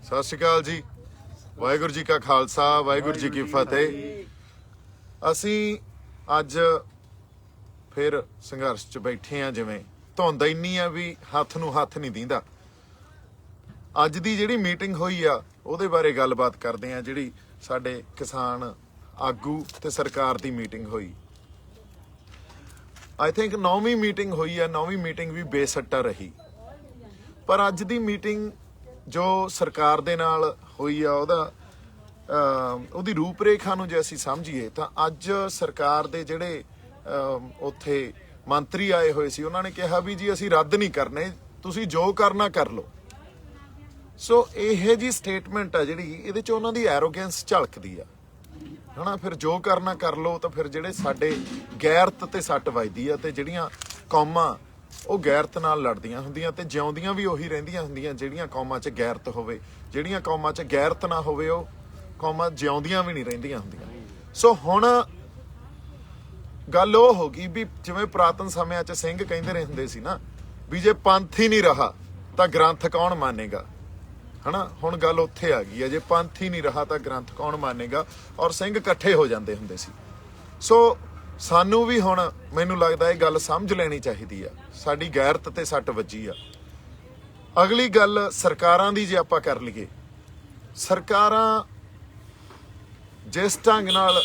ਸਤਿ ਸ਼੍ਰੀ ਅਕਾਲ ਜੀ। ਵਾਹਿਗੁਰੂ ਜੀ ਕਾ ਖਾਲਸਾ, ਵਾਹਿਗੁਰੂ ਜੀ ਕੀ ਫਤਿਹ। ਅਸੀਂ ਅੱਜ ਫਿਰ ਸੰਘਰਸ਼ 'ਚ ਬੈਠੇ ਆ। ਜਿਵੇਂ ਧੁੰਦ ਇੰਨੀ ਆ ਵੀ ਹੱਥ ਨੂੰ ਹੱਥ ਨਹੀਂ ਦੀਂਦਾ। ਅੱਜ ਦੀ ਜਿਹੜੀ ਮੀਟਿੰਗ ਹੋਈ ਆ ਉਹਦੇ ਬਾਰੇ ਗੱਲਬਾਤ ਕਰਦੇ ਆ। ਜਿਹੜੀ ਸਾਡੇ ਕਿਸਾਨ ਆਗੂ ਤੇ ਸਰਕਾਰ ਦੀ ਮੀਟਿੰਗ ਹੋਈ, ਆਈ ਥਿੰਕ 9ਵੀਂ ਮੀਟਿੰਗ ਹੋਈ ਆ। 9ਵੀਂ ਮੀਟਿੰਗ ਵੀ ਬੇਸੱਟਾ ਰਹੀ। ਪਰ ਅੱਜ ਦੀ ਮੀਟਿੰਗ ਜੋ ਸਰਕਾਰ ਦੇ ਨਾਲ ਹੋਈ ਆ ਉਹਦੀ ਰੂਪਰੇਖਾ ਨੂੰ ਜੇ ਅਸੀਂ ਸਮਝੀਏ ਤਾਂ ਅੱਜ ਸਰਕਾਰ ਦੇ ਜਿਹੜੇ ਉੱਥੇ ਮੰਤਰੀ ਆਏ ਹੋਏ ਸੀ ਉਹਨਾਂ ਨੇ ਕਿਹਾ ਵੀ ਜੀ ਅਸੀਂ ਰੱਦ ਨਹੀਂ ਕਰਨੇ, ਤੁਸੀਂ ਜੋ ਕਰਨਾ ਕਰ ਲਓ। ਸੋ ਇਹ ਜੀ ਸਟੇਟਮੈਂਟ ਆ ਜਿਹੜੀ ਇਹਦੇ 'ਚ ਉਹਨਾਂ ਦੀ ਐਰੋਗੈਂਸ ਝਲਕਦੀ ਆ, ਹਨਾ। ਫਿਰ ਜੋ ਕਰਨਾ ਕਰ ਲਓ ਤਾਂ ਫਿਰ ਜਿਹੜੇ ਸਾਡੇ ਗੈਰਤ ਤੇ ਸੱਟ ਵੱਜਦੀ ਆ ਤੇ ਜਿਹੜੀਆਂ ਕੌਮਾਂ ਉਹ ਗੈਰਤ ਨਾਲ ਲੜਦੀਆਂ ਹੁੰਦੀਆਂ ਤੇ ਜਿਉਂਦੀਆਂ ਵੀ ਉਹੀ ਰਹਿੰਦੀਆਂ ਹੁੰਦੀਆਂ ਜਿਹੜੀਆਂ ਕੌਮਾਂ 'ਚ ਗੈਰਤ ਹੋਵੇ। ਜਿਹੜੀਆਂ ਕੌਮਾਂ 'ਚ ਗੈਰਤ ਨਾ ਹੋਵੇ ਉਹ ਕੌਮਾਂ ਜਿਉਂਦੀਆਂ ਵੀ ਨਹੀਂ ਰਹਿੰਦੀਆਂ ਹੁੰਦੀਆਂ। ਸੋ ਹੁਣ ਗੱਲ ਉਹ ਹੋ ਗਈ ਵੀ ਜਿਵੇਂ ਪੁਰਾਤਨ ਸਮਿਆਂ 'ਚ ਸਿੰਘ ਕਹਿੰਦੇ ਰਹੇ ਹੁੰਦੇ ਸੀ ਨਾ ਵੀ ਜੇ ਪੰਥ ਹੀ ਨਹੀਂ ਰਹਾ ਤਾਂ ਗ੍ਰੰਥ ਕੌਣ ਮੰਨੇਗਾ, ਹਨਾ। ਹੁਣ ਗੱਲ ਉੱਥੇ ਆ ਗਈ ਹੈ, ਜੇ ਪੰਥ ਹੀ ਨਹੀਂ ਰਹਾ ਤਾਂ ਗ੍ਰੰਥ ਕੌਣ ਮੰਨੇਗਾ। ਔਰ ਸਿੰਘ ਇਕੱਠੇ ਹੋ ਜਾਂਦੇ ਹੁੰਦੇ ਸੀ। ਸੋ ਸਾਨੂੰ ਵੀ ਹੁਣ ਮੈਨੂੰ ਲੱਗਦਾ ਇਹ ਗੱਲ ਸਮਝ ਲੈਣੀ ਚਾਹੀਦੀ ਆ। ਸਾਡੀ ਗੈਰਤ ਤੇ ਸੱਟ ਵੱਜੀ ਆ। ਅਗਲੀ ਗੱਲ ਸਰਕਾਰਾਂ ਦੀ ਜੇ ਆਪਾਂ ਕਰ ਲਈਏ, ਸਰਕਾਰਾਂ ਜਿਸ ਢੰਗ ਨਾਲ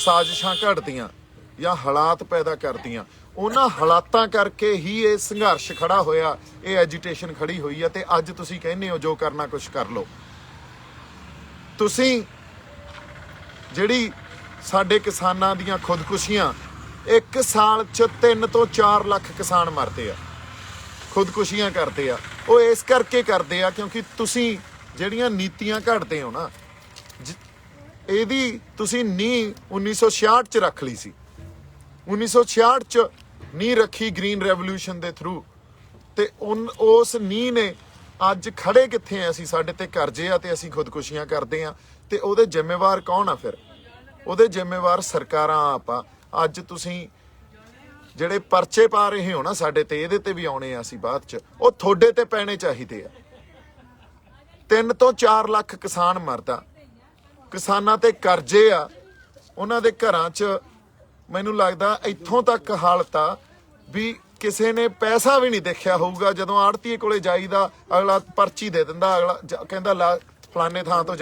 ਸਾਜ਼ਿਸ਼ਾਂ ਘੜਦੀਆਂ ਜਾਂ ਹਾਲਾਤ ਪੈਦਾ ਕਰਦੀਆਂ, ਉਹਨਾਂ ਹਾਲਾਤਾਂ ਕਰਕੇ ਹੀ ਇਹ ਸੰਘਰਸ਼ ਖੜਾ ਹੋਇਆ, ਇਹ ਐਜੀਟੇਸ਼ਨ ਖੜੀ ਹੋਈ ਆ। ਤੇ ਅੱਜ ਤੁਸੀਂ ਕਹਿੰਦੇ ਹੋ ਜੋ ਕਰਨਾ ਕੁਛ ਕਰ ਲਓ। ਤੁਸੀਂ ਜਿਹੜੀ ਸਾਡੇ ਕਿਸਾਨਾਂ ਦੀਆਂ ਖੁਦਕੁਸ਼ੀਆਂ, ਇੱਕ ਸਾਲ 'ਚ 3 ਤੋਂ 4 ਲੱਖ ਕਿਸਾਨ ਮਰਦੇ ਆ, ਖੁਦਕੁਸ਼ੀਆਂ ਕਰਦੇ ਆ। ਉਹ ਇਸ ਕਰਕੇ ਕਰਦੇ ਆ ਕਿਉਂਕਿ ਤੁਸੀਂ ਜਿਹੜੀਆਂ ਨੀਤੀਆਂ ਘੜਦੇ ਹੋ ਨਾ, ਇਹਦੀ ਤੁਸੀਂ ਨੀਂਹ 1966 'ਚ ਰੱਖ ਲਈ ਸੀ। 1966 'ਚ ਨੀਂਹ ਰੱਖੀ ਗ੍ਰੀਨ ਰੈਵੋਲੂਸ਼ਨ ਦੇ ਥਰੂ, ਤੇ ਉਸ ਨੀਂਹ ਨੇ ਅੱਜ ਖੜੇ ਕਿੱਥੇ ਆ ਅਸੀਂ? ਸਾਡੇ ਤੇ ਕਰਜ਼ੇ ਆ ਤੇ ਅਸੀਂ ਖੁਦਕੁਸ਼ੀਆਂ ਕਰਦੇ ਆ। ਤੇ ਉਹਦੇ ਜ਼ਿੰਮੇਵਾਰ ਕੌਣ ਆ? ਫਿਰ ਉਹਦੇ ਜ਼ਿੰਮੇਵਾਰ ਸਰਕਾਰਾਂ ਆਪਾਂ। ਅੱਜ ਤੁਸੀਂ ਜਿਹੜੇ ਪਰਚੇ ਪਾ ਰਹੇ ਹੋ ਨਾ ਸਾਡੇ ਤੇ, ਇਹਦੇ ਤੇ ਵੀ ਆਉਣੇ ਆ ਅਸੀਂ ਬਾਅਦ 'ਚ, ਉਹ ਤੁਹਾਡੇ ਤੇ ਪੈਣੇ ਚਾਹੀਦੇ ਆ। 3 ਤੋਂ 4 ਲੱਖ ਕਿਸਾਨ ਮਰਦਾ, ਕਿਸਾਨਾਂ ਤੇ ਕਰਜ਼ੇ ਆ, ਉਹਨਾਂ ਦੇ ਘਰਾਂ 'ਚ ਮੈਨੂੰ ਲੱਗਦਾ ਇੱਥੋਂ ਤੱਕ ਹਾਲਤ ਆ ਵੀ ਕਿਸੇ ਨੇ ਪੈਸਾ ਵੀ ਨਹੀਂ ਦੇਖਿਆ ਹੋਊਗਾ। ਜਦੋਂ ਆੜਤੀਏ ਕੋਲੇ ਜਾਈਦਾ, ਅਗਲਾ ਪਰਚੀ ਦੇ ਦਿੰਦਾ, ਅਗਲਾ ਕਹਿੰਦਾ ਫਲਾਨੇ ਥਾਂ ਤੋਂ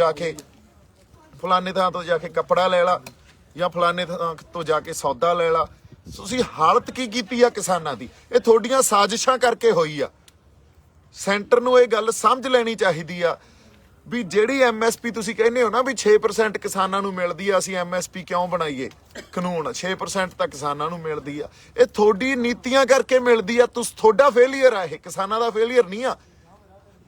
ਜਾ ਕੇ ਕੱਪੜਾ ਲੈ ਲਾ ਜਾਂ ਫਲਾਨੇ ਥਾਂ ਤੋਂ ਜਾ ਕੇ ਸੌਦਾ ਲੈ ਲਾ। ਤੁਸੀਂ ਹਾਲਤ ਕੀ ਕੀਤੀ ਆ ਕਿਸਾਨਾਂ ਦੀ? ਇਹ ਤੁਹਾਡੀਆਂ ਸਾਜ਼ਿਸ਼ਾਂ ਕਰਕੇ ਹੋਈ ਆ। ਸੈਂਟਰ ਨੂੰ ਇਹ ਗੱਲ ਸਮਝ ਲੈਣੀ ਚਾਹੀਦੀ ਆ ਵੀ ਜਿਹੜੀ MSP ਤੁਸੀਂ ਕਹਿੰਦੇ ਹੋ ਨਾ ਵੀ 6% ਕਿਸਾਨਾਂ ਨੂੰ ਮਿਲਦੀ ਆ, ਅਸੀਂ MSP ਕਿਉਂ ਬਣਾਈਏ ਕਾਨੂੰਨ? 6% ਤਾਂ ਕਿਸਾਨਾਂ ਨੂੰ ਮਿਲਦੀ ਆ। ਇਹ ਤੁਹਾਡੀ ਨੀਤੀਆਂ ਕਰਕੇ ਮਿਲਦੀ ਆ। ਤੁਹਾਡਾ ਫੇਲੀਅਰ ਆ ਇਹ, ਕਿਸਾਨਾਂ ਦਾ ਫੇਲੀਅਰ ਨਹੀਂ ਆ।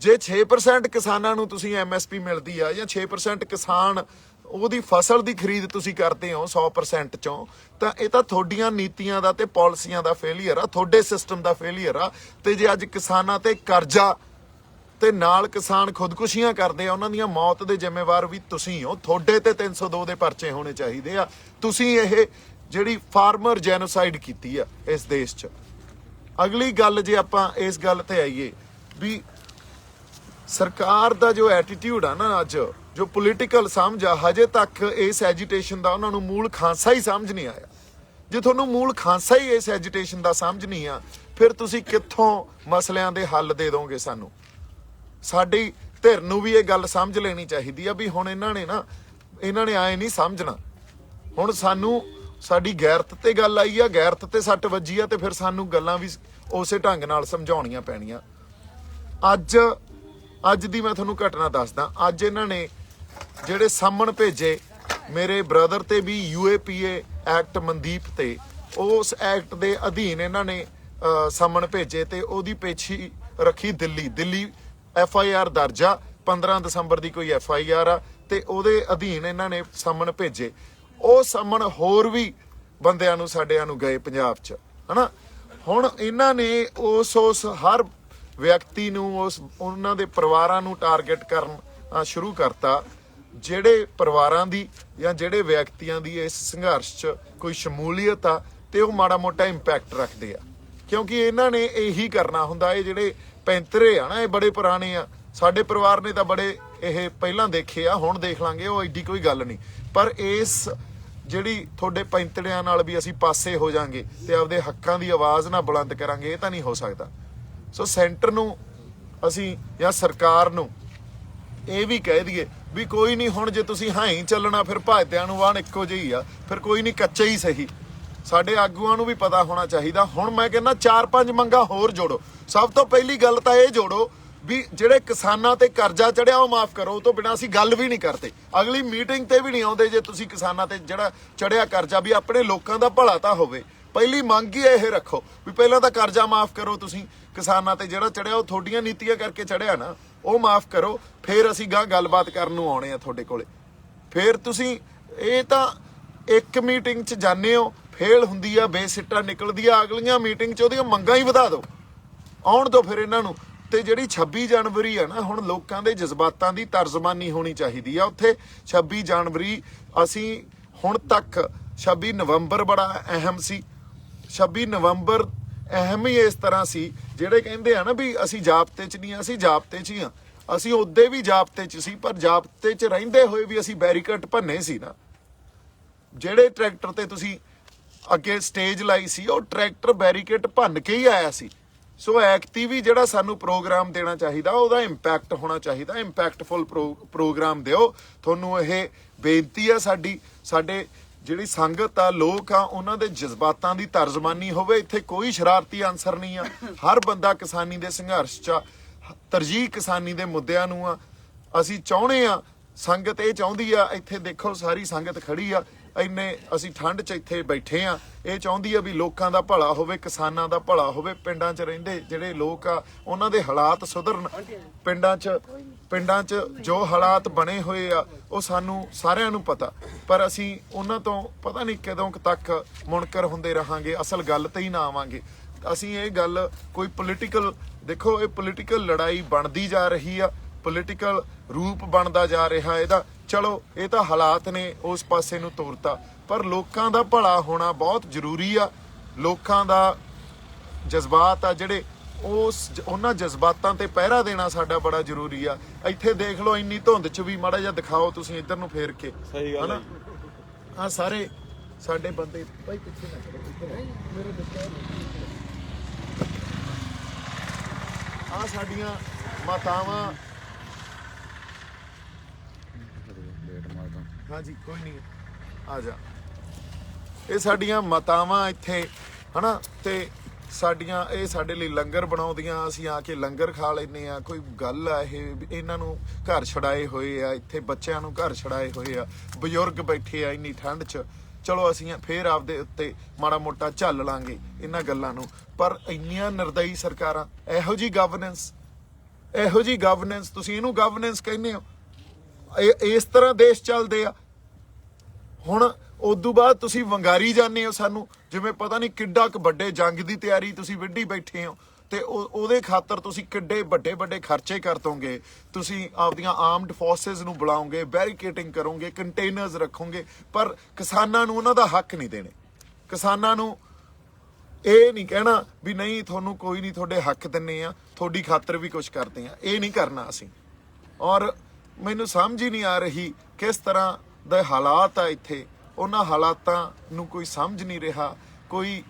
ਜੇ 6% ਕਿਸਾਨਾਂ ਨੂੰ ਤੁਸੀਂ MSP ਮਿਲਦੀ ਆ ਜਾਂ 6% ਕਿਸਾਨ ਉਹਦੀ ਫਸਲ ਦੀ ਖਰੀਦ ਤੁਸੀਂ ਕਰਦੇ ਹੋ 100% ਚੋਂ, ਤਾਂ ਇਹ ਤਾਂ ਤੁਹਾਡੀਆਂ ਨੀਤੀਆਂ ਦਾ ਤੇ ਪਾਲਿਸੀਆਂ ਦਾ ਫੇਲੀਅਰ ਆ, ਤੁਹਾਡੇ ਸਿਸਟਮ ਦਾ ਫੇਲੀਅਰ ਆ। ਤੇ ਜੇ ਅੱਜ ਕਿਸਾਨਾਂ ਤੇ ਕਰਜ਼ਾ ਤੇ ਨਾਲ ਕਿਸਾਨ ਖੁਦਕੁਸ਼ੀਆਂ ਕਰਦੇ ਆ, ਉਹਨਾਂ ਦੀਆਂ ਮੌਤ ਦੇ ਜ਼ਿੰਮੇਵਾਰ ਵੀ ਤੁਸੀਂ ਹੋ। ਤੁਹਾਡੇ ਤੇ 302 ਦੇ ਪਰਚੇ ਹੋਣੇ ਚਾਹੀਦੇ ਆ। ਤੁਸੀਂ ਇਹ ਜਿਹੜੀ ਫਾਰਮਰ ਜੈਨੋਸਾਈਡ ਕੀਤੀ ਆ ਇਸ ਦੇਸ਼ 'ਚ। ਅਗਲੀ ਗੱਲ ਜੇ ਆਪਾਂ ਇਸ ਗੱਲ ਤੇ ਆਈਏ ਵੀ ਸਰਕਾਰ ਦਾ ਜੋ ਐਟੀਟਿਊਡ ਆ ਨਾ, ਅੱਜ ਜੋ ਪੋਲੀਟੀਕਲ ਸਮਝ ਆ, ਹਜੇ ਤੱਕ ਇਸ ਐਜੀਟੇਸ਼ਨ ਦਾ ਉਹਨਾਂ ਨੂੰ ਮੂਲ ਖਾਂਸਾ ਹੀ ਸਮਝ ਨਹੀਂ ਆਇਆ। ਜੇ ਤੁਹਾਨੂੰ ਮੂਲ ਖਾਂਸਾ ਹੀ ਇਸ ਐਜੀਟੇਸ਼ਨ ਦਾ ਸਮਝ ਨਹੀਂ ਆ, ਫਿਰ ਤੁਸੀਂ ਕਿੱਥੋਂ ਮਸਲਿਆਂ ਦੇ ਹੱਲ ਦੇ ਦੋਗੇ ਸਾਨੂੰ? ਸਾਡੀ ਧਿਰ ਨੂੰ ਵੀ ਇਹ ਗੱਲ ਸਮਝ ਲੈਣੀ ਚਾਹੀਦੀ ਆ ਵੀ ਹੁਣ ਇਹਨਾਂ ਨੇ ਆਏ ਨਹੀਂ ਸਮਝਣਾ। ਹੁਣ ਸਾਨੂੰ ਸਾਡੀ ਗੈਰਤ ਤੇ ਗੱਲ ਆਈ ਆ, ਗੈਰਤ ਤੇ ਸੱਟ ਵੱਜੀ ਆ, ਤੇ ਫਿਰ ਸਾਨੂੰ ਗੱਲਾਂ ਵੀ ਉਸੇ ਢੰਗ ਨਾਲ ਸਮਝਾਉਣੀਆਂ ਪੈਣੀਆਂ। ਅੱਜ ਦੀ ਮੈਂ ਤੁਹਾਨੂੰ ਘਟਨਾ ਦੱਸਦਾ। ਅੱਜ ਇਹਨਾਂ ਨੇ ਜਿਹੜੇ ਸਾਮਣ ਭੇਜੇ ਮੇਰੇ ਬ੍ਰਦਰ ਤੇ ਵੀ UAPA ਐਕਟ ਮਨਦੀਪ ਤੇ, ਉਸ ਐਕਟ ਦੇ ਅਧੀਨ ਇਹਨਾਂ ਨੇ ਸਾਮਣ ਭੇਜੇ ਤੇ ਉਹਦੀ ਪੇਸ਼ੀ ਰੱਖੀ ਦਿੱਲੀ FIR ਦਰਜ ਆ। 15 ਦਸੰਬਰ ਦੀ ਕੋਈ FIR ਆ ਤੇ ਉਹਦੇ ਅਧੀਨ ਇਹਨਾਂ ਨੇ ਸਾਮਣ ਭੇਜੇ। ਉਹ ਸਾਮਣ ਹੋਰ ਵੀ ਬੰਦਿਆਂ ਨੂੰ ਸਾਡਿਆਂ ਨੂੰ ਗਏ ਪੰਜਾਬ 'ਚ, ਹਨਾ। ਹੁਣ ਇਹਨਾਂ ਨੇ ਉਸ ਹਰ ਵਿਅਕਤੀ ਨੂੰ, ਉਹਨਾਂ ਦੇ ਪਰਿਵਾਰਾਂ ਨੂੰ ਟਾਰਗੇਟ ਕਰਨਾ ਸ਼ੁਰੂ ਕਰਤਾ, ਜਿਹੜੇ ਪਰਿਵਾਰਾਂ ਦੀ ਜਾਂ ਜਿਹੜੇ ਵਿਅਕਤੀਆਂ ਦੀ ਇਸ ਸੰਘਰਸ਼ 'ਚ ਕੋਈ ਸ਼ਮੂਲੀਅਤ ਆ ਤੇ ਉਹ ਮਾੜਾ ਮੋਟਾ ਇੰਪੈਕਟ ਰੱਖਦੇ ਆ। ਕਿਉਂਕਿ ਇਹਨਾਂ ਨੇ ਇਹੀ ਕਰਨਾ ਹੁੰਦਾ। ਇਹ ਜਿਹੜੇ ਪੈਂਤਰੇ ਆ ਨਾ, ਇਹ ਬੜੇ ਪੁਰਾਣੇ ਆ। ਸਾਡੇ ਪਰਿਵਾਰ ਨੇ ਤਾਂ ਬੜੇ ਇਹ ਪਹਿਲਾਂ ਦੇਖੇ ਆ, ਹੁਣ ਦੇਖ ਲਾਂਗੇ, ਉਹ ਐਡੀ ਕੋਈ ਗੱਲ ਨਹੀਂ। ਪਰ ਇਸ ਜਿਹੜੀ ਤੁਹਾਡੇ ਪੈਂਤੜਿਆਂ ਨਾਲ ਵੀ ਅਸੀਂ ਪਾਸੇ ਹੋ ਜਾਾਂਗੇ ਤੇ ਆਪਦੇ ਹੱਕਾਂ ਦੀ ਆਵਾਜ਼ ਨਾ ਬੁਲੰਦ ਕਰਾਂਗੇ, ਇਹ ਤਾਂ ਨਹੀਂ ਹੋ ਸਕਦਾ। ਸੋ ਸੈਂਟਰ ਨੂੰ ਅਸੀਂ ਜਾਂ ਸਰਕਾਰ ਨੂੰ ਇਹ ਵੀ ਕਹਿ ਦਈਏ ਵੀ ਕੋਈ ਨਹੀਂ, ਹੁਣ ਜੇ ਤੁਸੀਂ ਹਾਂ ਹੀ ਚੱਲਣਾ ਫਿਰ ਭਾਜਦਿਆਂ ਨੂੰ ਵਾਹਣ ਇੱਕੋ ਜਿਹੀ ਆ, ਫਿਰ ਕੋਈ ਨਹੀਂ, ਕੱਚੇ ਹੀ ਸਹੀ। ਸਾਡੇ ਆਗੂਆਂ ਨੂੰ ਵੀ ਪਤਾ ਹੋਣਾ ਚਾਹੀਦਾ। ਹੁਣ ਮੈਂ ਕਹਿੰਦਾ 4-5 ਮੰਗਾਂ ਹੋਰ ਜੋੜੋ। ਸਭ ਤੋਂ ਪਹਿਲੀ ਗੱਲ ਤਾਂ ਇਹ ਜੋੜੋ ਵੀ ਜਿਹੜੇ ਕਿਸਾਨਾਂ ਤੇ ਕਰਜ਼ਾ ਚੜਿਆ ਉਹ ਮਾਫ ਕਰੋ। ਉਹ ਤੋਂ ਬਿਨਾਂ ਅਸੀਂ ਗੱਲ ਵੀ ਨਹੀਂ ਕਰਦੇ, ਅਗਲੀ ਮੀਟਿੰਗ ਤੇ ਵੀ ਨਹੀਂ ਆਉਂਦੇ ਜੇ ਤੁਸੀਂ ਕਿਸਾਨਾਂ ਤੇ ਜਿਹੜਾ ਚੜਿਆ ਕਰਜ਼ਾ, ਵੀ ਆਪਣੇ ਲੋਕਾਂ ਦਾ ਭਲਾ ਤਾਂ ਹੋਵੇ। ਪਹਿਲੀ ਮੰਗ ਹੀ ਇਹ ਰੱਖੋ ਵੀ ਪਹਿਲਾਂ ਤਾਂ ਕਰਜ਼ਾ ਮਾਫ ਕਰੋ ਤੁਸੀਂ ਕਿਸਾਨਾਂ ਤੇ ਜਿਹੜਾ ਚੜਿਆ, ਉਹ ਤੁਹਾਡੀਆਂ ਨੀਤੀਆਂ ਕਰਕੇ ਚੜਿਆ ਨਾ, ਉਹ ਮਾਫ ਕਰੋ। ਫਿਰ ਅਸੀਂ ਗੱਲਬਾਤ ਕਰਨ ਨੂੰ ਆਉਣੇ ਆ ਤੁਹਾਡੇ ਕੋਲੇ। ਫਿਰ ਤੁਸੀਂ ਇਹ ਤਾਂ ਇੱਕ ਮੀਟਿੰਗ 'ਚ ਜਾਂਦੇ ਹੋ, ਫੇਲ ਹੁੰਦੀ ਆ, ਬੇਸਿੱਟਾ ਨਿਕਲਦੀ ਆ, ਅਗਲੀਆਂ ਮੀਟਿੰਗ 'ਚ ਉਹਦੀਆਂ ਮੰਗਾਂ ਹੀ ਵਧਾ ਦਿਓ, ਆਉਣ ਦਿਓ ਫਿਰ ਇਹਨਾਂ ਨੂੰ। ਤੇ ਜਿਹੜੀ 26 ਜਨਵਰੀ ਆ ਨਾ, ਹੁਣ ਲੋਕਾਂ ਦੇ ਜਜ਼ਬਾਤਾਂ ਦੀ ਤਰਜਮਾਨੀ ਹੋਣੀ ਚਾਹੀਦੀ ਆ ਉੱਥੇ। 26 ਜਨਵਰੀ ਅਸੀਂ ਹੁਣ ਤੱਕ 26 ਨਵੰਬਰ ਬੜਾ ਅਹਿਮ ਸੀ। 26 ਨਵੰਬਰ ਅਹਿਮ ਹੀ ਇਸ ਤਰ੍ਹਾਂ ਸੀ, ਜਿਹੜੇ ਕਹਿੰਦੇ ਆ ਨਾ ਵੀ ਅਸੀਂ ਜਾਬਤੇ 'ਚ ਨਹੀਂ, ਅਸੀਂ ਜਾਬਤੇ 'ਚ ਹੀ ਆ। ਅਸੀਂ ਉਦੇ ਵੀ ਜਾਬਤੇ 'ਚ ਸੀ, ਪਰ ਜਾਬਤੇ 'ਚ ਰਹਿੰਦੇ ਹੋਏ ਵੀ ਅਸੀਂ ਬੈਰੀਕੇਡ ਭੰਨੇ ਸੀ ਨਾ। ਜਿਹੜੇ ਟਰੈਕਟਰ ਤੇ ਤੁਸੀਂ ਅੱਗੇ ਸਟੇਜ ਲਾਈ ਸੀ, ਉਹ ਟਰੈਕਟਰ ਬੈਰੀਕੇਡ ਭੰਨ ਕੇ ਹੀ ਆਇਆ ਸੀ। ਸੋ ਐਕਟੀ ਵੀ ਜਿਹੜਾ ਸਾਨੂੰ ਪ੍ਰੋਗਰਾਮ ਦੇਣਾ ਚਾਹੀਦਾ, ਉਹਦਾ ਇੰਪੈਕਟ ਹੋਣਾ ਚਾਹੀਦਾ। ਇੰਪੈਕਟਫੁਲ ਪ੍ਰੋਗਰਾਮ ਦਿਓ। ਤੁਹਾਨੂੰ ਇਹ ਬੇਨਤੀ ਆ ਸਾਡੀ। ਸਾਡੇ ਜਿਹੜੀ ਸੰਗਤ ਆ, ਲੋਕ ਆ, ਉਹਨਾਂ ਦੇ ਜਜ਼ਬਾਤਾਂ ਦੀ ਤਰਜਮਾਨੀ ਹੋਵੇ। ਇੱਥੇ ਕੋਈ ਸ਼ਰਾਰਤੀ ਅਨਸਰ ਨਹੀਂ ਆ। ਹਰ ਬੰਦਾ ਕਿਸਾਨੀ ਦੇ ਸੰਘਰਸ਼ 'ਚ, ਤਰਜੀਹ ਕਿਸਾਨੀ ਦੇ ਮੁੱਦਿਆਂ ਨੂੰ ਆ। ਅਸੀਂ ਚਾਹੁੰਦੇ ਆ, ਸੰਗਤ ਇਹ ਚਾਹੁੰਦੀ ਆ। ਇੱਥੇ ਦੇਖੋ ਸਾਰੀ ਸੰਗਤ ਖੜੀ ਆ, ਇੰਨੇ ਅਸੀਂ ਠੰਡ 'ਚ ਇੱਥੇ ਬੈਠੇ ਆ। ਇਹ ਚਾਹੁੰਦੀ ਆ ਵੀ ਲੋਕਾਂ ਦਾ ਭਲਾ ਹੋਵੇ, ਕਿਸਾਨਾਂ ਦਾ ਭਲਾ ਹੋਵੇ। ਪਿੰਡਾਂ 'ਚ ਰਹਿੰਦੇ ਜਿਹੜੇ ਲੋਕ ਆ, ਉਹਨਾਂ ਦੇ ਹਾਲਾਤ ਸੁਧਰਨ। ਪਿੰਡਾਂ 'ਚ ਜੋ ਹਾਲਾਤ ਬਣੇ ਹੋਏ ਆ, ਉਹ ਸਾਨੂੰ ਸਾਰਿਆਂ ਨੂੰ ਪਤਾ, ਪਰ ਅਸੀਂ ਉਹਨਾਂ ਤੋਂ ਪਤਾ ਨਹੀਂ ਕਦੋਂ ਤੱਕ ਮੁਨਕਰ ਹੁੰਦੇ ਰਹਾਂਗੇ, ਅਸਲ ਗੱਲ ਤੇ ਹੀ ਨਾ ਆਵਾਂਗੇ। ਅਸੀਂ ਇਹ ਗੱਲ ਕੋਈ ਪੋਲੀਟੀਕਲ, ਦੇਖੋ ਇਹ ਪੋਲੀਟੀਕਲ ਲੜਾਈ ਬਣਦੀ ਜਾ ਰਹੀ ਆ, ਪੋਲੀਟੀਕਲ ਰੂਪ ਬਣਦਾ ਜਾ ਰਿਹਾ ਇਹਦਾ। ਚਲੋ ਇਹ ਤਾਂ ਹਾਲਾਤ ਨੇ ਉਸ ਪਾਸੇ ਨੂੰ ਤੋਰਤਾ, ਪਰ ਲੋਕਾਂ ਦਾ ਭਲਾ ਹੋਣਾ ਬਹੁਤ ਜ਼ਰੂਰੀ ਆ। ਲੋਕਾਂ ਦਾ ਜਜ਼ਬਾਤ ਆ ਜਿਹੜੇ, ਉਹਨਾਂ ਜਜ਼ਬਾਤਾਂ ਤੇ ਪਹਿਰਾ ਦੇਣਾ ਸਾਡਾ ਬੜਾ ਜ਼ਰੂਰੀ ਆ। ਇੱਥੇ ਦੇਖ ਲਓ ਇੰਨੀ ਧੁੰਦ 'ਚ ਵੀ, ਮਾੜਾ ਜਿਹਾ ਦਿਖਾਓ ਤੁਸੀਂ ਇੱਧਰ ਨੂੰ ਫੇਰ ਕੇ, ਹਨਾ। ਆ ਸਾਰੇ ਸਾਡੇ ਬੰਦੇ ਭਾਈ ਪਿੱਛੇ ਨਾ ਕਰੋ, ਮੇਰੇ ਦੱਸਿਆ ਆ ਸਾਡੀਆਂ ਮਾਤਾਵਾਂ। ਹਾਂਜੀ ਕੋਈ ਨਹੀਂ, ਆ ਜਾ। ਇਹ ਸਾਡੀਆਂ ਮਾਤਾਵਾਂ ਇੱਥੇ, ਹਨਾ, ਤੇ ਸਾਡੀਆਂ ਇਹ ਸਾਡੇ ਲਈ ਲੰਗਰ ਬਣਾਉਂਦੀਆਂ। ਅਸੀਂ ਆ ਕੇ ਲੰਗਰ ਖਾ ਲੈਂਦੇ ਆ। ਕੋਈ ਗੱਲ ਆ ਇਹ, ਇਹਨਾਂ ਨੂੰ ਘਰ ਛੜਾਏ ਹੋਏ ਆ, ਇੱਥੇ ਬੱਚਿਆਂ ਨੂੰ ਘਰ ਛੜਾਏ ਹੋਏ ਆ, ਬਜ਼ੁਰਗ ਬੈਠੇ ਆ ਇੰਨੀ ਠੰਡ 'ਚ। ਚਲੋ ਅਸੀਂ ਫੇਰ ਆਪਦੇ ਉੱਤੇ ਮਾੜਾ ਮੋਟਾ ਝੱਲ ਲਾਂਗੇ ਇਹਨਾਂ ਗੱਲਾਂ ਨੂੰ, ਪਰ ਇੰਨੀਆਂ ਨਿਰਦਈ ਸਰਕਾਰਾਂ, ਇਹੋ ਜੀ ਗਵਰਨੈਂਸ, ਤੁਸੀਂ ਇਹਨੂੰ ਗਵਰਨੈਂਸ ਕਹਿੰਦੇ ਹੋ? ਇਸ ਤਰ੍ਹਾਂ ਦੇਸ਼ ਚੱਲਦੇ ਆ। ਹੁਣ ਉਦੋਂ ਬਾਅਦ ਤੁਸੀਂ ਵੰਗਾਰੀ ਜਾਂਦੇ ਹੋ ਸਾਨੂੰ, ਜਿਵੇਂ ਪਤਾ ਨਹੀਂ ਕਿੱਡਾ ਕੁ ਵੱਡੇ ਜੰਗ ਦੀ ਤਿਆਰੀ ਤੁਸੀਂ ਵਿੱਢੀ ਬੈਠੇ ਹੋ, ਤੇ ਉਹਦੇ ਖਾਤਰ ਤੁਸੀਂ ਕਿੱਡੇ ਵੱਡੇ ਖਰਚੇ ਕਰ ਦੋਗੇ। ਤੁਸੀਂ ਆਪਦੀਆਂ ਆਰਮਡ ਫੋਰਸਿਸ ਨੂੰ ਬੁਲਾਓਗੇ, ਬੈਰੀਕੇਟਿੰਗ ਕਰੋਗੇ, ਕੰਟੇਨਰਸ ਰੱਖੋਗੇ, ਪਰ ਕਿਸਾਨਾਂ ਨੂੰ ਉਹਨਾਂ ਦਾ ਹੱਕ ਨਹੀਂ ਦੇਣੇ। ਕਿਸਾਨਾਂ ਨੂੰ ਇਹ ਨਹੀਂ ਕਹਿਣਾ ਵੀ ਨਹੀਂ ਤੁਹਾਨੂੰ ਕੋਈ ਨਹੀਂ, ਤੁਹਾਡੇ ਹੱਕ ਦਿੰਨੇ ਆ, ਤੁਹਾਡੀ ਖਾਤਰ ਵੀ ਕੁਝ ਕਰਦੇ ਆ। ਇਹ ਨਹੀਂ ਕਰਨਾ ਅਸੀਂ। ਔਰ ਮੈਨੂੰ ਸਮਝ ਹੀ ਨਹੀਂ ਆ ਰਹੀ ਕਿਸ ਤਰ੍ਹਾਂ ਦੇ ਹਾਲਾਤ ਆ ਇੱਥੇ। ਉਹਨਾਂ ਹਾਲਾਤਾਂ ਨੂੰ ਕੋਈ ਸਮਝ ਨਹੀਂ ਰਿਹਾ। ਕੋਈ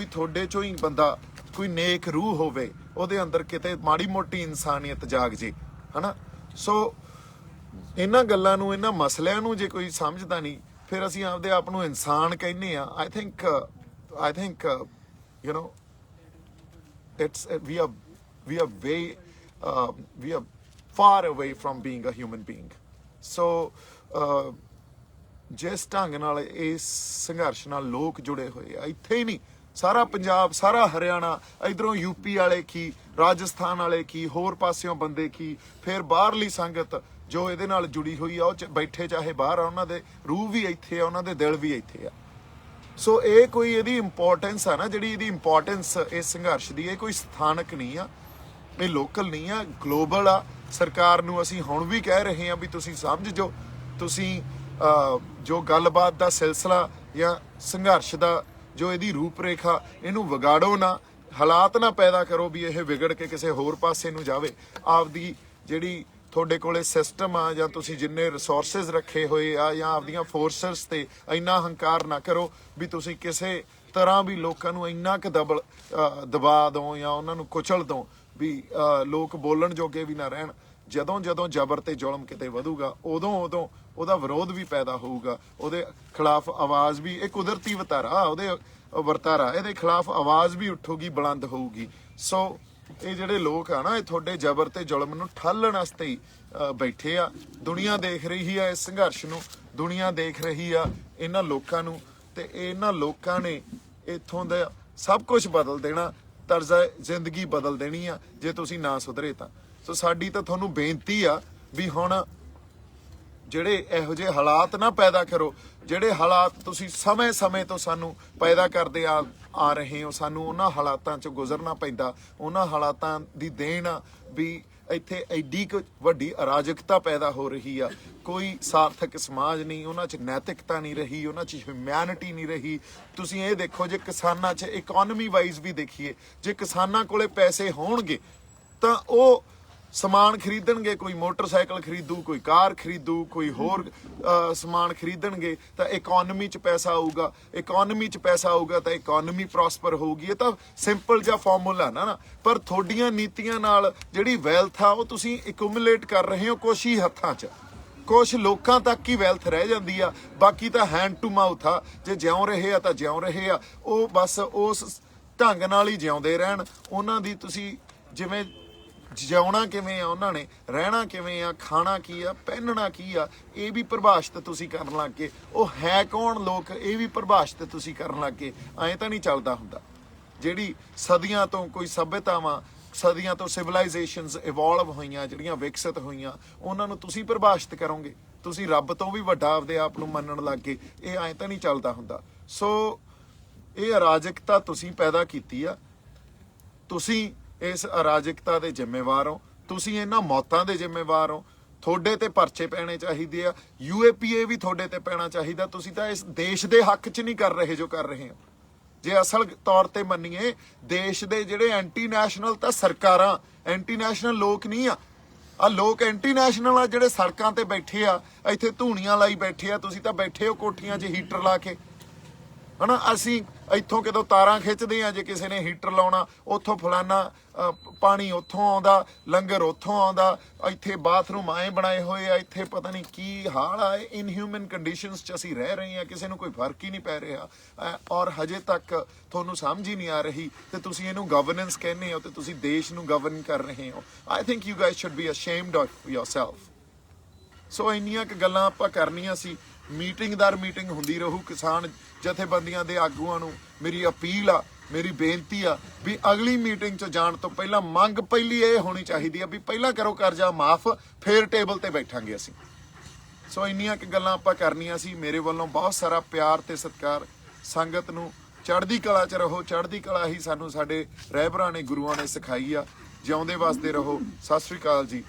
ਤੁਹਾਡੇ ਚੋਂ ਹੀ ਬੰਦਾ, ਕੋਈ ਨੇਕ ਰੂਹ ਹੋਵੇ, ਉਹਦੇ ਅੰਦਰ ਕਿਤੇ ਮਾੜੀ ਮੋਟੀ ਇਨਸਾਨੀਅਤ ਜਾਗ ਜੇ, ਹਨਾ। ਸੋ ਇਹਨਾਂ ਗੱਲਾਂ ਨੂੰ, ਇਹਨਾਂ ਮਸਲਿਆਂ ਨੂੰ ਜੇ ਕੋਈ ਸਮਝਦਾ ਨਹੀਂ, ਫਿਰ ਅਸੀਂ ਆਪਦੇ ਆਪ ਨੂੰ ਇਨਸਾਨ ਕਹਿੰਦੇ ਆ। I think you know, we are far away from being a human being. So ਜਿਸ ਢੰਗ ਨਾਲ ਇਸ ਸੰਘਰਸ਼ ਨਾਲ ਲੋਕ ਜੁੜੇ ਹੋਏ ਆ, ਇੱਥੇ ਹੀ ਨਹੀਂ, ਸਾਰਾ ਪੰਜਾਬ, ਸਾਰਾ ਹਰਿਆਣਾ, ਇਧਰੋਂ ਯੂਪੀ ਵਾਲੇ ਕੀ, ਰਾਜਸਥਾਨ ਵਾਲੇ ਕੀ, ਹੋਰ ਪਾਸਿਓਂ ਬੰਦੇ ਕੀ, ਫਿਰ ਬਾਹਰਲੀ ਸੰਗਤ ਜੋ ਇਹਦੇ ਨਾਲ ਜੁੜੀ ਹੋਈ ਆ, ਉਹ ਬੈਠੇ ਚਾਹੇ ਬਾਹਰ ਆ, ਉਹਨਾਂ ਦੇ ਰੂਹ ਵੀ ਇੱਥੇ ਆ, ਉਹਨਾਂ ਦੇ ਦਿਲ ਵੀ ਇੱਥੇ ਆ। ਸੋ ਇਹ ਕੋਈ ਇਹਦੀ ਇੰਪੋਰਟੈਂਸ ਆ ਨਾ, ਜਿਹੜੀ ਇਹਦੀ ਇੰਪੋਰਟੈਂਸ ਇਸ ਸੰਘਰਸ਼ ਦੀ, ਇਹ ਕੋਈ ਸਥਾਨਕ ਨਹੀਂ ਆ, ਇਹ ਲੋਕਲ ਨਹੀਂ ਆ, ਗਲੋਬਲ ਆ। ਸਰਕਾਰ ਨੂੰ ਅਸੀਂ ਹੁਣ ਵੀ ਕਹਿ ਰਹੇ ਹਾਂ ਵੀ ਤੁਸੀਂ ਸਮਝ ਜੋ, ਤੁਸੀਂ ਜੋ ਗੱਲਬਾਤ ਦਾ ਸਿਲਸਿਲਾ ਜਾਂ ਸੰਘਰਸ਼ ਦਾ ਜੋ ਇਹਦੀ ਰੂਪ ਰੇਖਾ, ਇਹਨੂੰ ਵਿਗਾੜੋ ਨਾ। ਹਾਲਾਤ ਨਾ ਪੈਦਾ ਕਰੋ ਵੀ ਇਹ ਵਿਗੜ ਕੇ ਕਿਸੇ ਹੋਰ ਪਾਸੇ ਨੂੰ ਜਾਵੇ। ਆਪਦੀ ਜਿਹੜੀ ਤੁਹਾਡੇ ਕੋਲੇ ਸਿਸਟਮ ਆ ਜਾਂ ਤੁਸੀਂ ਜਿੰਨੇ ਰਿਸੋਰਸਿਸ ਰੱਖੇ ਹੋਏ ਆ ਜਾਂ ਆਪਦੀਆਂ ਫੋਰਸਸ ਤੇ ਇੰਨਾ ਹੰਕਾਰ ਨਾ ਕਰੋ ਵੀ ਤੁਸੀਂ ਕਿਸੇ ਤਰ੍ਹਾਂ ਵੀ ਲੋਕਾਂ ਨੂੰ ਇੰਨਾ ਕੁ ਦਬਾ ਦਿਓ ਜਾਂ ਉਹਨਾਂ ਨੂੰ ਕੁਚਲ ਦਿਓ ਵੀ ਲੋਕ ਬੋਲਣ ਜੋਗੇ ਵੀ ਨਾ ਰਹਿਣ। ਜਦੋਂ ਜਦੋਂ ਜ਼ਬਰ ਤੇ ਜ਼ੁਲਮ ਕਿਤੇ ਵਧੂਗਾ ਉਦੋਂ ਉਹਦਾ ਵਿਰੋਧ ਵੀ ਪੈਦਾ ਹੋਊਗਾ, ਉਹਦੇ ਖਿਲਾਫ ਆਵਾਜ਼ ਵੀ, ਇਹ ਕੁਦਰਤੀ ਵਰਤਾਰਾ ਇਹਦੇ ਖਿਲਾਫ ਆਵਾਜ਼ ਵੀ ਉੱਠੂਗੀ, ਬੁਲੰਦ ਹੋਊਗੀ। ਸੋ ਇਹ ਜਿਹੜੇ ਲੋਕ ਆ ਨਾ, ਇਹ ਤੁਹਾਡੇ ਜ਼ਬਰ ਤੇ ਜ਼ੁਲਮ ਨੂੰ ਠਾਲਣ ਵਾਸਤੇ ਹੀ ਬੈਠੇ ਆ। ਦੁਨੀਆ ਦੇਖ ਰਹੀ ਆ ਇਸ ਸੰਘਰਸ਼ ਨੂੰ, ਦੁਨੀਆ ਦੇਖ ਰਹੀ ਆ ਇਹਨਾਂ ਲੋਕਾਂ ਨੂੰ, ਤੇ ਇਹਨਾਂ ਲੋਕਾਂ ਨੇ ਇੱਥੋਂ ਦਾ ਸਭ ਕੁਝ ਬਦਲ ਦੇਣਾ, ਤਰਜ਼ਾ ਜ਼ਿੰਦਗੀ ਬਦਲ ਦੇਣੀ ਆ ਜੇ ਤੁਸੀਂ ਨਾ ਸੁਧਰੇ ਤਾਂ। ਸੋ ਸਾਡੀ ਤਾਂ ਤੁਹਾਨੂੰ ਬੇਨਤੀ ਆ ਵੀ ਹੁਣ ਜਿਹੜੇ ਇਹੋ ਜਿਹੇ ਹਾਲਾਤ ਨਾ ਪੈਦਾ ਕਰੋ, ਜਿਹੜੇ ਹਾਲਾਤ ਤੁਸੀਂ ਸਮੇਂ ਤੋਂ ਸਾਨੂੰ ਪੈਦਾ ਕਰਦੇ ਆ ਰਹੇ ਹੋ, ਸਾਨੂੰ ਉਹਨਾਂ ਹਾਲਾਤਾਂ 'ਚੋਂ ਗੁਜ਼ਰਨਾ ਪੈਂਦਾ। ਉਹਨਾਂ ਹਾਲਾਤਾਂ ਦੀ ਦੇਣ ਆ ਵੀ ਇੱਥੇ ਐਡੀ ਕੁ ਵੱਡੀ ਅਰਾਜਕਤਾ ਪੈਦਾ ਹੋ ਰਹੀ ਆ, ਕੋਈ ਸਾਰਥਕ ਸਮਾਜ ਨਹੀਂ, ਉਹਨਾਂ 'ਚ ਨੈਤਿਕਤਾ ਨਹੀਂ ਰਹੀ, ਉਹਨਾਂ 'ਚ ਹਿਊਮੈਨਿਟੀ ਨਹੀਂ ਰਹੀ। ਤੁਸੀਂ ਇਹ ਦੇਖੋ, ਜੇ ਕਿਸਾਨਾਂ 'ਚ ਇਕਨੋਮੀ ਵਾਈਜ਼ ਵੀ ਦੇਖੀਏ, ਜੇ ਕਿਸਾਨਾਂ ਕੋਲੇ ਪੈਸੇ ਹੋਣਗੇ ਤਾਂ ਉਹ ਸਮਾਨ ਖਰੀਦਣਗੇ, ਕੋਈ ਮੋਟਰਸਾਈਕਲ ਖਰੀਦੂ, ਕੋਈ ਕਾਰ ਖਰੀਦੂ, ਕੋਈ ਹੋਰ ਸਮਾਨ ਖਰੀਦਣਗੇ ਤਾਂ ਇਕਨੋਮੀ 'ਚ ਪੈਸਾ ਆਊਗਾ। ਇਕਨੋਮੀ 'ਚ ਪੈਸਾ ਆਊਗਾ ਤਾਂ ਇਕਨੋਮੀ ਪ੍ਰੋਸਪਰ ਹੋਊਗੀ। ਇਹ ਤਾਂ ਸਿੰਪਲ ਜਿਹਾ ਫਾਰਮੂਲਾ ਨਾ, ਪਰ ਤੁਹਾਡੀਆਂ ਨੀਤੀਆਂ ਨਾਲ ਜਿਹੜੀ ਵੈਲਥ ਆ ਉਹ ਤੁਸੀਂ ਐਕੂਮੂਲੇਟ ਕਰ ਰਹੇ ਹੋ ਕੁਛ ਹੀ ਹੱਥਾਂ 'ਚ, ਕੁਛ ਲੋਕਾਂ ਤੱਕ ਹੀ ਵੈਲਥ ਰਹਿ ਜਾਂਦੀ ਆ, ਬਾਕੀ ਤਾਂ ਹੈਂਡ ਟੂ ਮਾਊਥ ਆ। ਜੇ ਜਿਉਂ ਰਹੇ ਆ ਤਾਂ ਜਿਉਂ ਰਹੇ ਆ, ਉਹ ਬਸ ਉਸ ਢੰਗ ਨਾਲ ਹੀ ਜਿਉਂਦੇ ਰਹਿਣ। ਉਹਨਾਂ ਦੀ ਤੁਸੀਂ ਜਿਵੇਂ ਜਿਉਣਾ ਕਿਵੇਂ ਆ, ਉਹਨਾਂ ਨੇ ਰਹਿਣਾ ਕਿਵੇਂ ਆ, ਖਾਣਾ ਕੀ ਆ, ਪਹਿਨਣਾ ਕੀ ਆ, ਇਹ ਵੀ ਪਰਿਭਾਸ਼ਿਤ ਤੁਸੀਂ ਕਰਨ ਲੱਗ ਗਏ। ਉਹ ਹੈ ਕੌਣ ਲੋਕ, ਇਹ ਵੀ ਪਰਿਭਾਸ਼ਿਤ ਤੁਸੀਂ ਕਰਨ ਲੱਗ ਗਏ। ਐਂ ਤਾਂ ਨਹੀਂ ਚੱਲਦਾ ਹੁੰਦਾ। ਜਿਹੜੀ ਸਦੀਆਂ ਤੋਂ ਕੋਈ ਸੱਭਿਅਤਾਵਾਂ, ਸਦੀਆਂ ਤੋਂ ਸਿਵਲਾਈਜੇਸ਼ਨਸ ਇਵੋਲਵ ਹੋਈਆਂ, ਜਿਹੜੀਆਂ ਵਿਕਸਿਤ ਹੋਈਆਂ, ਉਹਨਾਂ ਨੂੰ ਤੁਸੀਂ ਪਰਿਭਾਸ਼ਿਤ ਕਰੋਗੇ। ਤੁਸੀਂ ਰੱਬ ਤੋਂ ਵੀ ਵੱਡਾ ਆਪਦੇ ਆਪ ਨੂੰ ਮੰਨਣ ਲੱਗ ਗਏ। ਇਹ ਐਂ ਤਾਂ ਨਹੀਂ ਚੱਲਦਾ ਹੁੰਦਾ। ਸੋ ਇਹ ਅਰਾਜਕਤਾ ਤੁਸੀਂ ਪੈਦਾ ਕੀਤੀ ਆ, ਤੁਸੀਂ ਇਸ ਅਰਾਜਕਤਾ ਦੇ ਜ਼ਿੰਮੇਵਾਰ ਹੋ, ਤੁਸੀਂ ਇਹਨਾਂ ਮੌਤਾਂ ਦੇ ਜ਼ਿੰਮੇਵਾਰ ਹੋ। ਤੁਹਾਡੇ ਤੇ ਪਰਚੇ ਪੈਣੇ ਚਾਹੀਦੇ ਆ, UAPA ਵੀ ਤੁਹਾਡੇ ਤੇ ਪੈਣਾ ਚਾਹੀਦਾ। ਤੁਸੀਂ ਤਾਂ ਇਸ ਦੇਸ਼ ਦੇ ਹੱਕ 'ਚ ਨਹੀਂ ਕਰ ਰਹੇ ਜੋ ਕਰ ਰਹੇ ਹੋ। ਜੇ ਅਸਲ ਤੌਰ ਤੇ ਮੰਨੀਏ, ਦੇਸ਼ ਦੇ ਜਿਹੜੇ ਐਂਟੀ ਨੈਸ਼ਨਲ ਤਾਂ ਸਰਕਾਰਾਂ, ਐਂਟੀ ਨੈਸ਼ਨਲ ਲੋਕ ਨਹੀਂ ਆ ਲੋਕ ਐਂਟੀ ਨੈਸ਼ਨਲ ਆ ਜਿਹੜੇ ਸੜਕਾਂ ਤੇ ਬੈਠੇ ਆ, ਇੱਥੇ ਧੂਣੀਆਂ ਲਾਈ ਬੈਠੇ ਆ। ਤੁਸੀਂ ਤਾਂ ਬੈਠੇ ਹੋ ਕੋਠੀਆਂ 'ਚ ਹੀਟਰ ਲਾ ਕੇ, ਹਨਾ। ਅਸੀਂ ਇੱਥੋਂ ਕਿਤੋਂ ਤਾਰਾਂ ਖਿੱਚਦੇ ਆ, ਜੇ ਕਿਸੇ ਨੇ ਹੀਟਰ ਲਾਉਣਾ, ਉੱਥੋਂ ਫਲਾਨਾ ਪਾਣੀ ਉੱਥੋਂ ਆਉਂਦਾ, ਲੰਗਰ ਉੱਥੋਂ ਆਉਂਦਾ, ਇੱਥੇ ਬਾਥਰੂਮ ਆਏ ਬਣਾਏ ਹੋਏ ਆ, ਇੱਥੇ ਪਤਾ ਨਹੀਂ ਕੀ ਹਾਲ ਆ। ਇਨਹਿਊਮਨ ਕੰਡੀਸ਼ਨਸ 'ਚ ਅਸੀਂ ਰਹਿ ਰਹੇ ਹਾਂ, ਕਿਸੇ ਨੂੰ ਕੋਈ ਫਰਕ ਹੀ ਨਹੀਂ ਪੈ ਰਿਹਾ, ਔਰ ਹਜੇ ਤੱਕ ਤੁਹਾਨੂੰ ਸਮਝ ਹੀ ਨਹੀਂ ਆ ਰਹੀ ਤੇ ਤੁਸੀਂ ਇਹਨੂੰ ਗਵਰਨੈਂਸ ਕਹਿੰਦੇ ਹੋ ਤੇ ਤੁਸੀਂ ਦੇਸ਼ ਨੂੰ ਗਵਰਨ ਕਰ ਰਹੇ ਹੋ। I think you guys should be ashamed of yourself. So ਇੰਨੀਆਂ ਕੁ ਗੱਲਾਂ ਆਪਾਂ ਕਰਨੀਆਂ ਸੀ। ਮੀਟਿੰਗ ਦਰ ਮੀਟਿੰਗ ਹੁੰਦੀ ਰਹੂ। ਕਿਸਾਨ ਜਥੇਬੰਦੀਆਂ ਦੇ ਆਗੂਆਂ ਨੂੰ ਮੇਰੀ ਅਪੀਲ ਆ, ਮੇਰੀ ਬੇਨਤੀ ਆ ਵੀ ਅਗਲੀ ਮੀਟਿੰਗ 'ਚ ਜਾਣ ਤੋਂ ਪਹਿਲਾਂ ਮੰਗ ਪਹਿਲੀ ਇਹ ਹੋਣੀ ਚਾਹੀਦੀ ਆ ਵੀ ਪਹਿਲਾਂ ਕਰੋ ਕਰਜ਼ਾ ਮਾਫ, ਫੇਰ ਟੇਬਲ ਤੇ ਬੈਠਾਂਗੇ ਅਸੀਂ। ਸੋ ਇੰਨੀਆਂ ਕੁ ਗੱਲਾਂ ਆਪਾਂ ਕਰਨੀਆਂ ਸੀ। ਮੇਰੇ ਵੱਲੋਂ ਬਹੁਤ ਸਾਰਾ ਪਿਆਰ ਤੇ ਸਤਿਕਾਰ। ਸੰਗਤ ਨੂੰ ਚੜ੍ਹਦੀ ਕਲਾ 'ਚ ਰਹੋ। ਚੜ੍ਹਦੀ ਕਲਾ ਹੀ ਸਾਨੂੰ ਸਾਡੇ ਰਹਿਬਰਾਂ ਨੇ, ਗੁਰੂਆਂ ਨੇ ਸਿਖਾਈ ਆ। ਜਿਉਂਦੇ ਵਸਦੇ ਰਹੋ। ਸਤਿ ਸ੍ਰੀ ਅਕਾਲ ਜੀ।